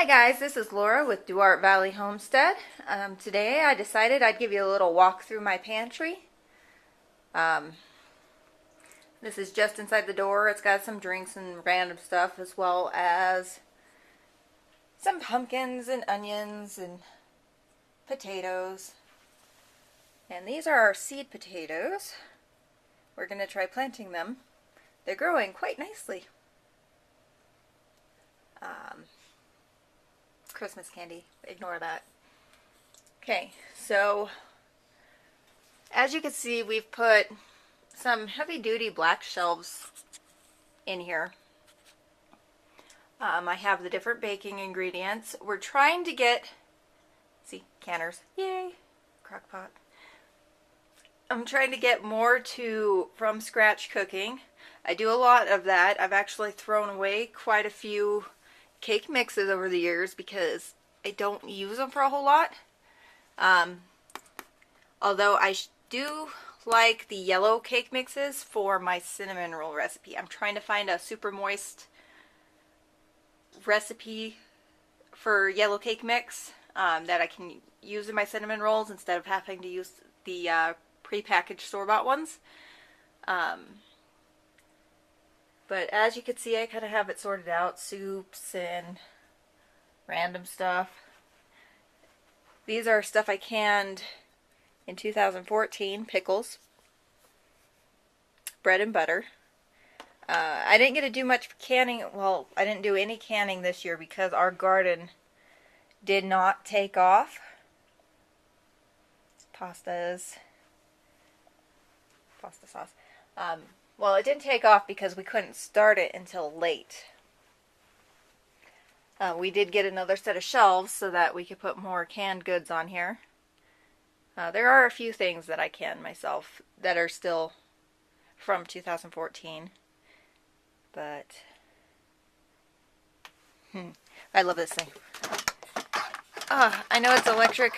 Hi guys, this is Laura with Duarte Valley Homestead. Today I decided I'd give you a little walk through my pantry. Um, this is just inside the door. It's got some drinks and random stuff as well as some pumpkins and onions and potatoes. And these are our seed potatoes. We're going to try planting them. They're growing quite nicely. Christmas candy. Ignore that. Okay, so as you can see, we've put some heavy-duty black shelves in here. I have the different baking ingredients. We're trying to get, see, canners, yay, crock pot. I'm trying to get more to from scratch cooking. I do a lot of that. I've actually thrown away quite a few cake mixes over the years because I don't use them for a whole lot. Although I do like the yellow cake mixes for my cinnamon roll recipe. I'm trying to find a super moist recipe for yellow cake mix that I can use in my cinnamon rolls instead of having to use the pre-packaged store-bought ones. But as you can see, I kind of have it sorted out. Soups and random stuff. These are stuff I canned in 2014. Pickles. Bread and butter. I didn't get to do much canning. Well, I didn't do any canning this year because our garden did not take off. Pastas. Pasta sauce. Well, it didn't take off because we couldn't start it until late. We did get another set of shelves so that we could put more canned goods on here. There are a few things that I can myself that are still from 2014. But I love this thing. I know it's electric,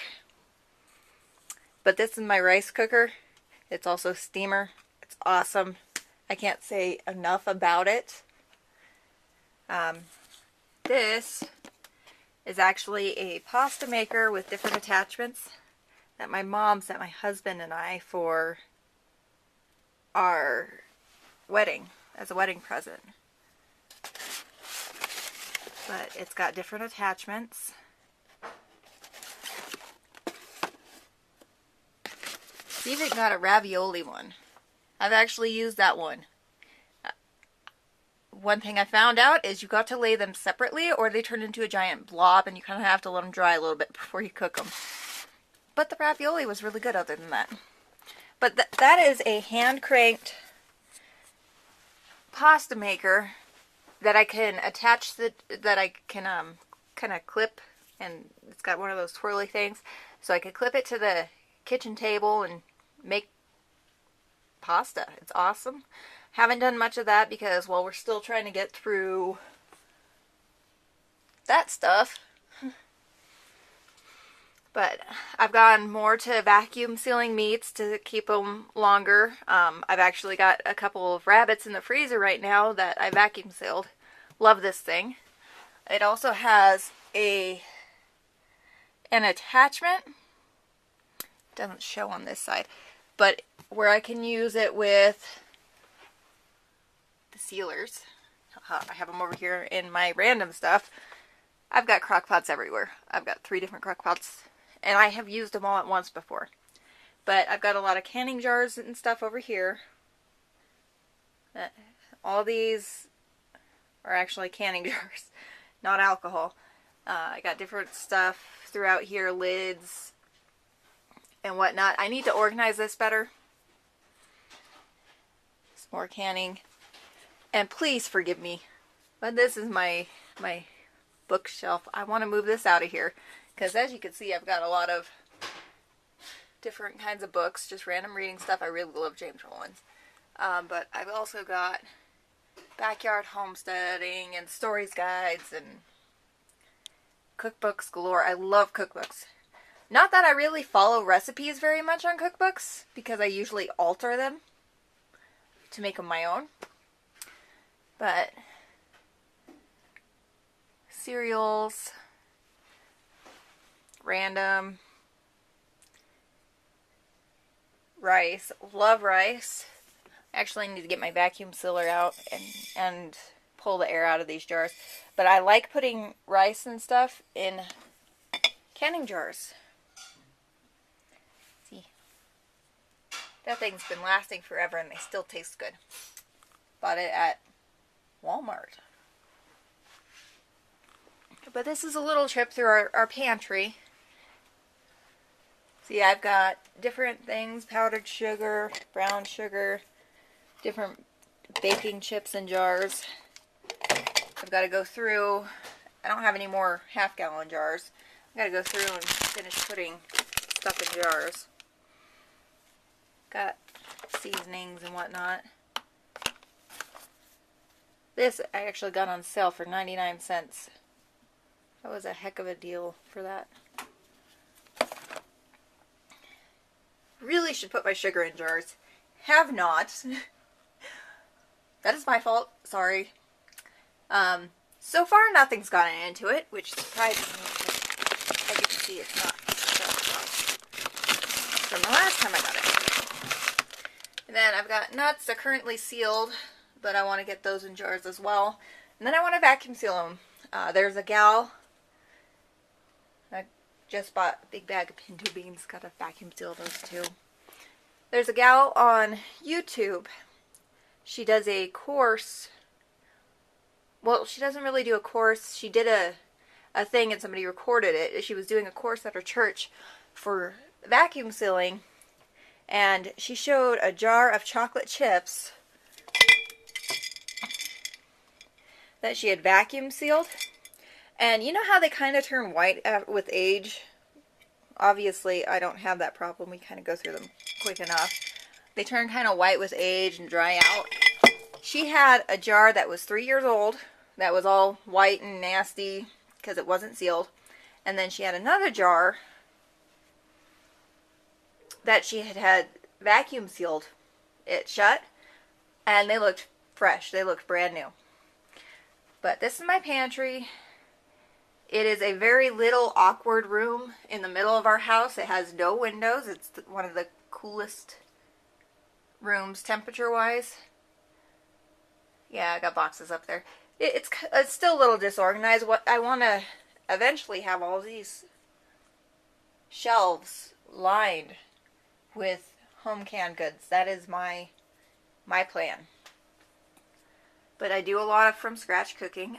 but this is my rice cooker. It's also steamer. It's awesome. I can't say enough about it. This is actually a pasta maker with different attachments that my mom sent my husband and I for our wedding, as a wedding present. But it's got different attachments. It's even got a ravioli one. I've actually used that one. One thing I found out is you got to lay them separately or they turn into a giant blob and you kind of have to let them dry a little bit before you cook them. But the ravioli was really good other than that. But that is a hand-cranked pasta maker that I can attach, that I can kind of clip, and it's got one of those twirly things. So I could clip it to the kitchen table and make pasta. It's awesome. Haven't done much of that because, well, we're still trying to get through that stuff. But I've gone more to vacuum sealing meats to keep them longer. I've actually got a couple of rabbits in the freezer right now that I vacuum sealed. Love this thing. It also has an attachment. Doesn't show on this side, but where I can use it with the sealers. I have them over here in my random stuff. I've got crock pots everywhere. I've got 3 different crock pots, and I have used them all at once before. But I've got a lot of canning jars and stuff over here. All these are actually canning jars, not alcohol. I got different stuff throughout here, lids and whatnot. I need to organize this better. Some more canning. And please forgive me, but this is my bookshelf. I want to move this out of here because, as you can see, I've got a lot of different kinds of books, just random reading stuff. I really love James Rollins. But I've also got backyard homesteading and stories guides and cookbooks galore. I love cookbooks. Not that I really follow recipes very much on cookbooks because I usually alter them to make them my own. But cereals, random rice. Love rice. Actually, I need to get my vacuum sealer out and pull the air out of these jars. But I like putting rice and stuff in canning jars. See? That thing's been lasting forever and they still taste good. Bought it at Walmart. But this is a little trip through our pantry. See, I've got different things, powdered sugar, brown sugar, different baking chips in jars. I've got to go through, I don't have any more half-gallon jars. I've got to go through and finish putting stuff in jars. Got seasonings and whatnot. This I actually got on sale for 99 cents. That was a heck of a deal for that. Really should put my sugar in jars. Have not. That is my fault. Sorry. So far nothing's gotten into it, which surprises me because as you can see it's not from the last time I got it. And then I've got nuts. They're currently sealed, but I want to get those in jars as well. And then I want to vacuum seal them. There's a gal. I just bought a big bag of pinto beans. Got to vacuum seal those too. There's a gal on YouTube. She does a course. Well, she doesn't really do a course. She did a thing and somebody recorded it. She was doing a course at her church for vacuum sealing. And she showed a jar of chocolate chips that she had vacuum sealed. And you know how they kind of turn white with age? Obviously, I don't have that problem. We kind of go through them quick enough. They turn kind of white with age and dry out. She had a jar that was 3 years old that was all white and nasty because it wasn't sealed. And then she had another jar that she had vacuum sealed it shut, and they looked fresh. They looked brand new. But this is my pantry. It is a very little awkward room in the middle of our house. It has no windows. It's one of the coolest rooms temperature-wise. Yeah, I got boxes up there. It's still a little disorganized. What I want to eventually have all these shelves lined with home canned goods. That is my plan. But I do a lot of from scratch cooking.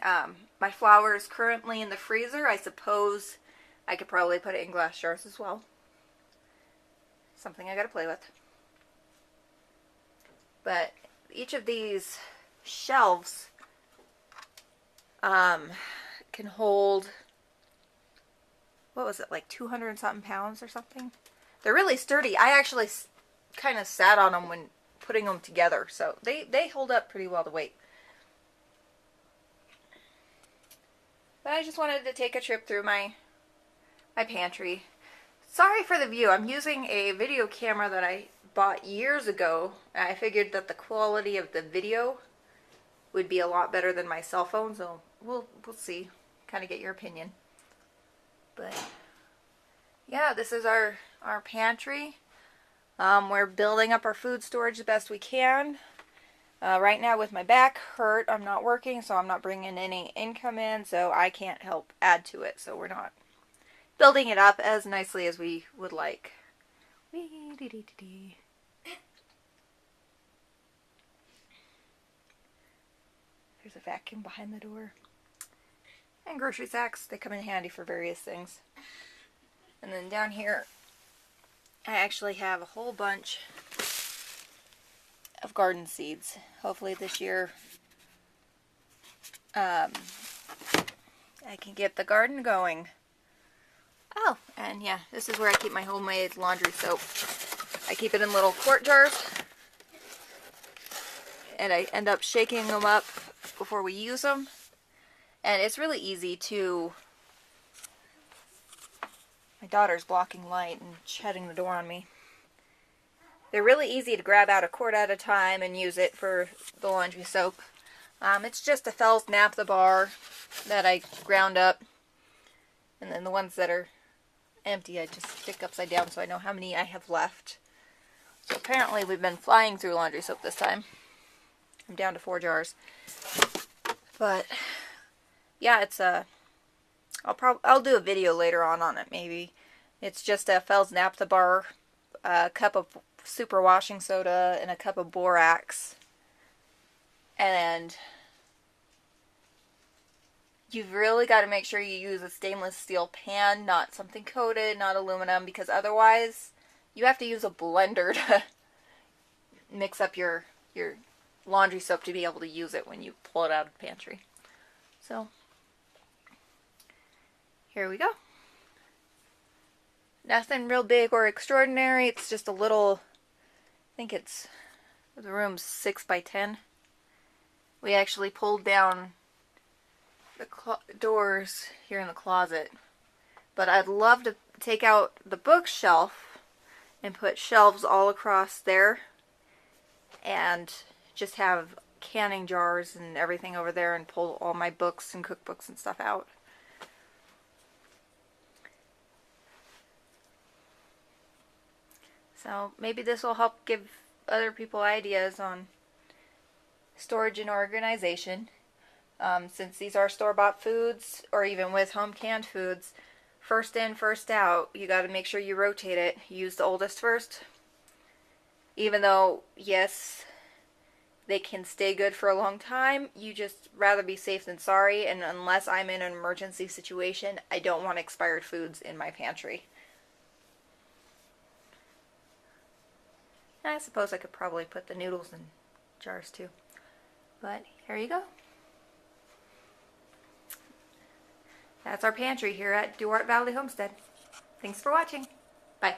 My flour is currently in the freezer. I suppose I could probably put it in glass jars as well. Something I gotta play with. But each of these shelves can hold, what was it, like 200 and something pounds or something? They're really sturdy. I actually kind of sat on them when putting them together, so they hold up pretty well to weight. But I just wanted to take a trip through my pantry. Sorry for the view. I'm using a video camera that I bought years ago. I figured that the quality of the video would be a lot better than my cell phone, so we'll see. Kind of get your opinion. But yeah, this is our pantry. We're building up our food storage the best we can. Right now with my back hurt, I'm not working, so I'm not bringing any income in, so I can't help add to it. So we're not building it up as nicely as we would like. There's a vacuum behind the door. And grocery sacks, they come in handy for various things. And then down here, I actually have a whole bunch of garden seeds. Hopefully this year I can get the garden going. Oh, and yeah, this is where I keep my homemade laundry soap. I keep it in little quart jars, and I end up shaking them up before we use them. And it's really easy to... My daughter's blocking light and shutting the door on me. They're really easy to grab out a quart at a time and use it for the laundry soap. It's just a Fells Naphtha bar that I ground up. And then the ones that are empty, I just stick upside down so I know how many I have left. So apparently we've been flying through laundry soap this time. I'm down to 4 jars. But yeah, it's a I'll do a video later on it maybe. It's just a Fels Naphtha bar, a cup of super washing soda, and a cup of borax. And you've really got to make sure you use a stainless steel pan, not something coated, not aluminum, because otherwise you have to use a blender to mix up your laundry soap to be able to use it when you pull it out of the pantry. So here we go. Nothing real big or extraordinary. It's just a little, I think the room's 6 by 10. We actually pulled down the doors here in the closet. But I'd love to take out the bookshelf and put shelves all across there. And just have canning jars and everything over there and pull all my books and cookbooks and stuff out. So maybe this will help give other people ideas on storage and organization. Since these are store-bought foods, or even with home canned foods, first in, first out, you got to make sure you rotate it. Use the oldest first. Even though, yes, they can stay good for a long time, you just rather be safe than sorry, and unless I'm in an emergency situation, I don't want expired foods in my pantry. I suppose I could probably put the noodles in jars too. But here you go. That's our pantry here at Duarte Valley Homestead. Thanks for watching. Bye.